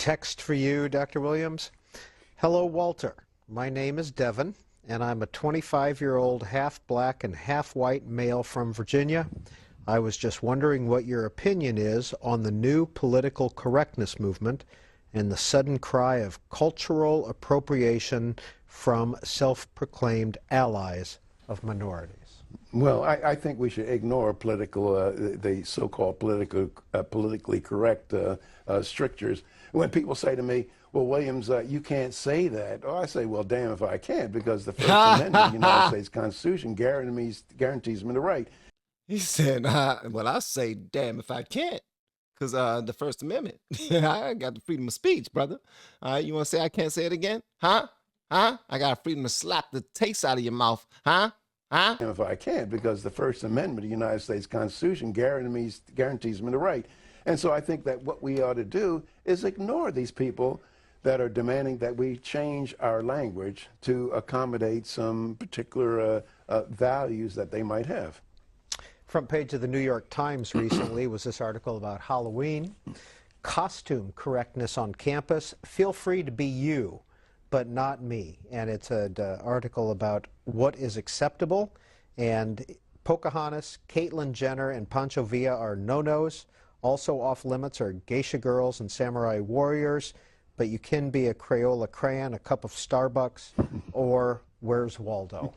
text for you, Dr. Williams. Hello, Walter. My name is Devin, and I'm a 25-year-old half-black and half-white male from Virginia. I was just wondering what your opinion is on the new political correctness movement and the sudden cry of cultural appropriation from self-proclaimed allies of minorities. Well, I think we should ignore the so-called politically correct strictures. When people say to me, well, Williams, you can't say that. Oh, I say, well, damn if I can, because the First Amendment of the United States Constitution guarantees me the right. He said, well, I say, damn if I can't, because the First Amendment, I got the freedom of speech, brother. You want to say I can't say it again? Huh? I got freedom to slap the taste out of your mouth. Huh? If I can, because the First Amendment of the United States Constitution guarantees me the right. And so I think that what we ought to do is ignore these people that are demanding that we change our language to accommodate some particular values that they might have. Front page of the New York Times recently was this article about Halloween. Costume correctness on campus. Feel free to be you, but not me. And it's an article about what is acceptable. And Pocahontas, Caitlyn Jenner, and Pancho Villa are no-nos. Also off limits are geisha girls and samurai warriors. But you can be a Crayola crayon, a cup of Starbucks, or Where's Waldo?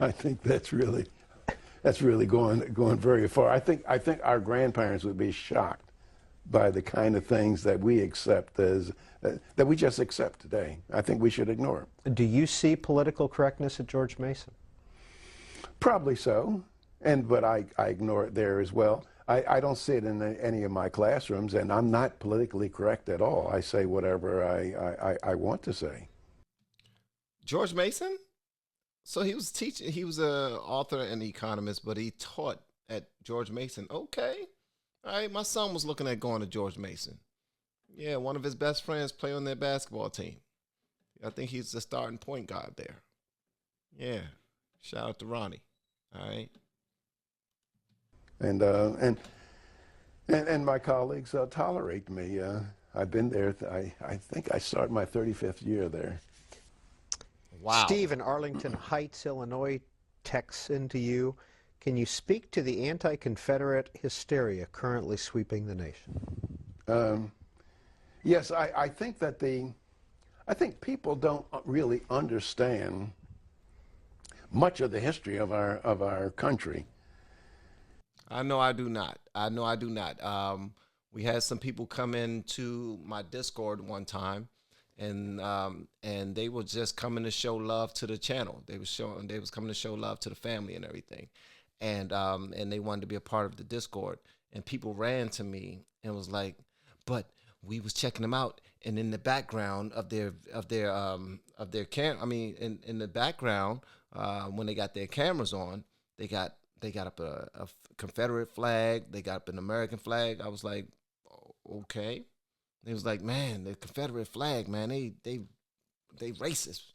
I think that's really going very far. I think our grandparents would be shocked by the kind of things that we accept as that we just accept today. I think we should ignore it. Do you see political correctness at George Mason? Probably so, but I ignore it there as well. I don't see it in any of my classrooms, and I'm not politically correct at all. I say whatever I want to say. George Mason? So he was teaching, he was an author and economist, but he taught at George Mason. Okay. All right, my son was looking at going to George Mason. Yeah, one of his best friends play on their basketball team. I think he's the starting point guard there. Yeah. Shout out to Ronnie. All right. And my colleagues tolerate me. I've been there. I think I started my 35th year there. Wow. Steve in Arlington Heights, Illinois, texts into you. Can you speak to the anti-Confederate hysteria currently sweeping the nation? Yes, I think that I think people don't really understand much of the history of our country. I know I do not. We had some people come into my Discord one time, and they were just coming to show love to the channel. They was coming to show love to the family and everything, and they wanted to be a part of the Discord. And people ran to me and was like, "But we was checking them out, and in the background of their in the background when they got their cameras on, they got up a Confederate flag, they got up an American flag." I was like, okay. They was like, man, the Confederate flag, man, they racist.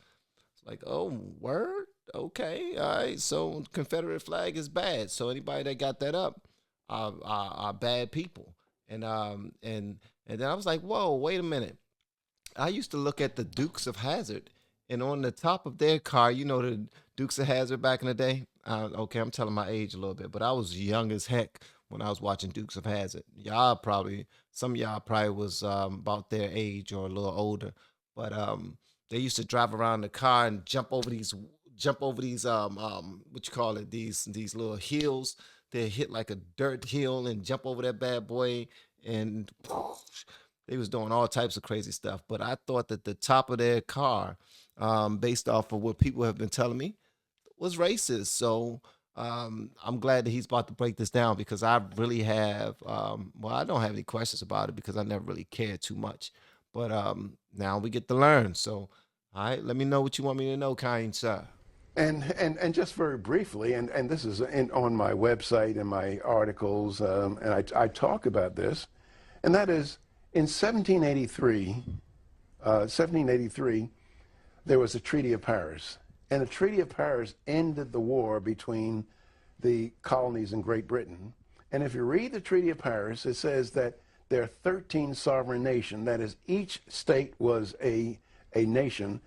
It's like, oh, word? Okay, all right. So Confederate flag is bad. So anybody that got that up are bad people. And then I was like, whoa, wait a minute. I used to look at the Dukes of Hazzard, and on the top of their car, you know, the Dukes of Hazzard back in the day. Okay, I'm telling my age a little bit, but I was young as heck when I was watching Dukes of Hazzard. Some of y'all probably was about their age or a little older, but they used to drive around the car and jump over these what you call it, these little hills. They hit like a dirt hill and jump over that bad boy, and they was doing all types of crazy stuff. But I thought that the top of their car, based off of what people have been telling me, was racist. So I'm glad that he's about to break this down, because I really have, I don't have any questions about it because I never really cared too much. But now we get to learn. So, all right, let me know what you want me to know, kind sir. And just very briefly, and this is on my website and my articles, and I talk about this, and that is in 1783, there was a Treaty of Paris. And the Treaty of Paris ended the war between the colonies in Great Britain. And if you read the Treaty of Paris, it says that there are 13 sovereign nations. That is, each state was a nation.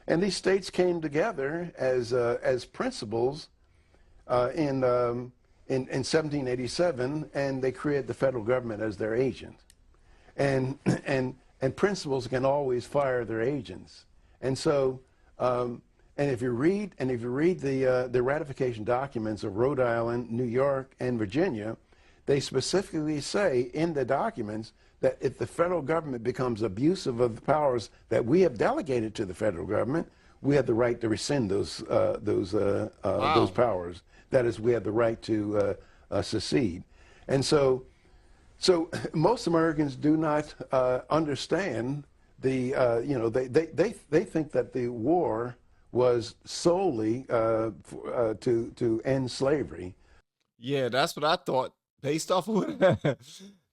And these states came together as principals in 1787, and they created the federal government as their agent. And principals can always fire their agents. And so, and if you read the ratification documents of Rhode Island, New York, and Virginia, they specifically say in the documents that if the federal government becomes abusive of the powers that we have delegated to the federal government, we have the right to rescind those powers. That is, we have the right to secede. And so most Americans do not understand the, they think that the war was solely to end slavery. Yeah, that's what I thought. Based off of what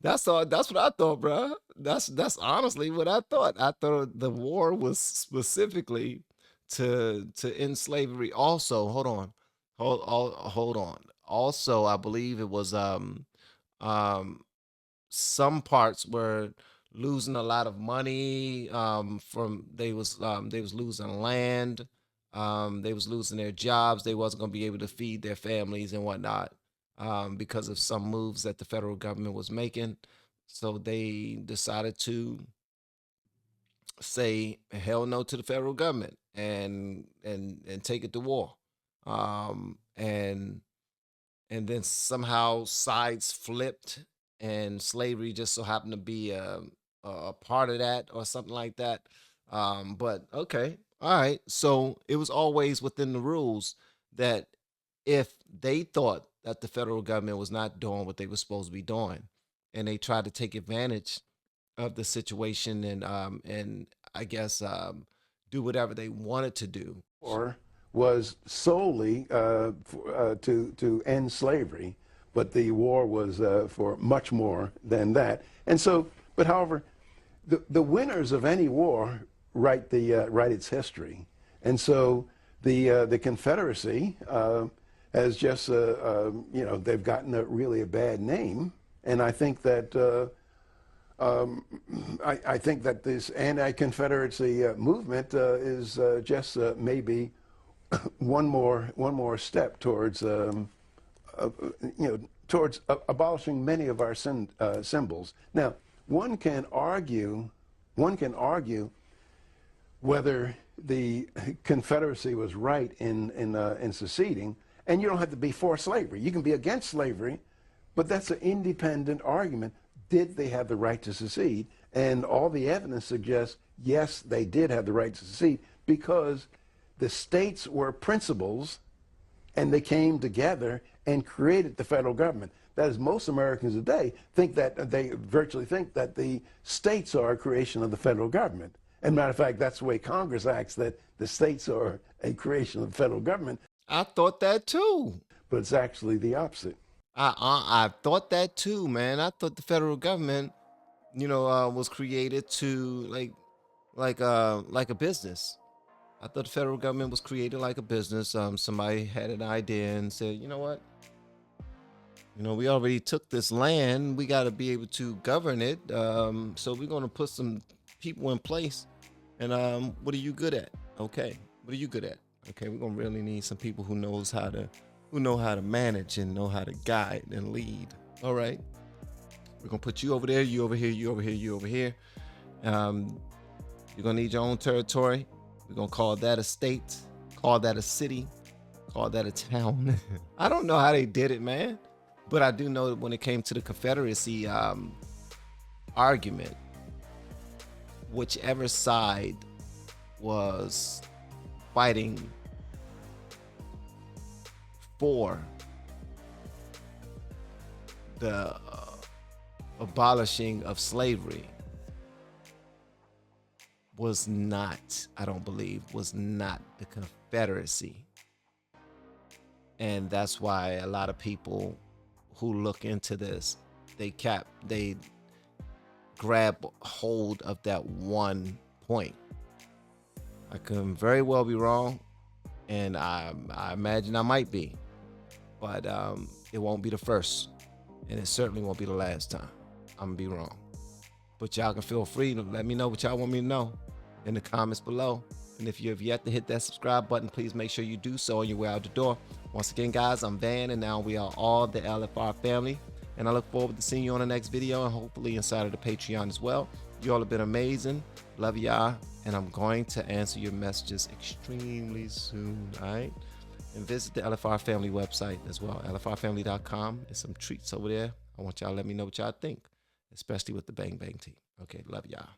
that's what I thought, bro. That's honestly what I thought. I thought the war was specifically to end slavery. Also, hold on. Also, I believe it was some parts were losing a lot of money from they was losing land, they was losing their jobs, they wasn't going to be able to feed their families and whatnot because of some moves that the federal government was making. So they decided to say hell no to the federal government and take it to war. And then somehow sides flipped, and slavery just so happened to be a part of that or something like that. But okay, all right. So it was always within the rules that if they thought that the federal government was not doing what they were supposed to be doing, and they tried to take advantage of the situation and I guess do whatever they wanted to do. Or was solely to end slavery, but the war was for much more than that. And so, but however, the winners of any war write its history. And so the Confederacy has just they've gotten really a bad name. And I think that I think that this anti-Confederacy movement is just maybe one more step towards towards abolishing many of our symbols. Now, one can argue whether the Confederacy was right in seceding, and you don't have to be for slavery. You can be against slavery, but that's an independent argument. Did they have the right to secede? And all the evidence suggests, yes, they did have the right to secede because the states were principals and they came together and created the federal government. That is, most Americans today think that they virtually think that the states are a creation of the federal government. And matter of fact, that's the way Congress acts, that the states are a creation of the federal government. I thought that too. But it's actually the opposite. I thought that too, man. I thought the federal government, was created to like a business. I thought the federal government was created like a business. Somebody had an idea and said, you know what? We already took this land. We got to be able to govern it. So we're going to put some people in place. And what are you good at? Okay. What are you good at? Okay. We're going to really need some people who know how to manage and know how to guide and lead. All right. We're going to put you over there, you over here, you over here, you over here. You're going to need your own territory. We're going to call that a state, call that a city, call that a town. I don't know how they did it, man. But I do know that when it came to the Confederacy argument, whichever side was fighting for the abolishing of slavery was not, I don't believe, was not the Confederacy. And that's why a lot of people who look into this, they grab hold of that one point. I could very well be wrong, and I imagine I might be, but it won't be the first, and it certainly won't be the last time I'm gonna be wrong. But y'all can feel free to let me know what y'all want me to know in the comments below. And if you have yet to hit that subscribe button, please make sure you do so on your way out the door. Once again, guys, I'm Van, and now we are all the LFR family. And I look forward to seeing you on the next video, and hopefully inside of the Patreon as well. You all have been amazing. Love y'all. And I'm going to answer your messages extremely soon, all right? And visit the LFR Family website as well, lfrfamily.com. There's some treats over there. I want y'all to let me know what y'all think, especially with the Bang Bang team. Okay, love y'all.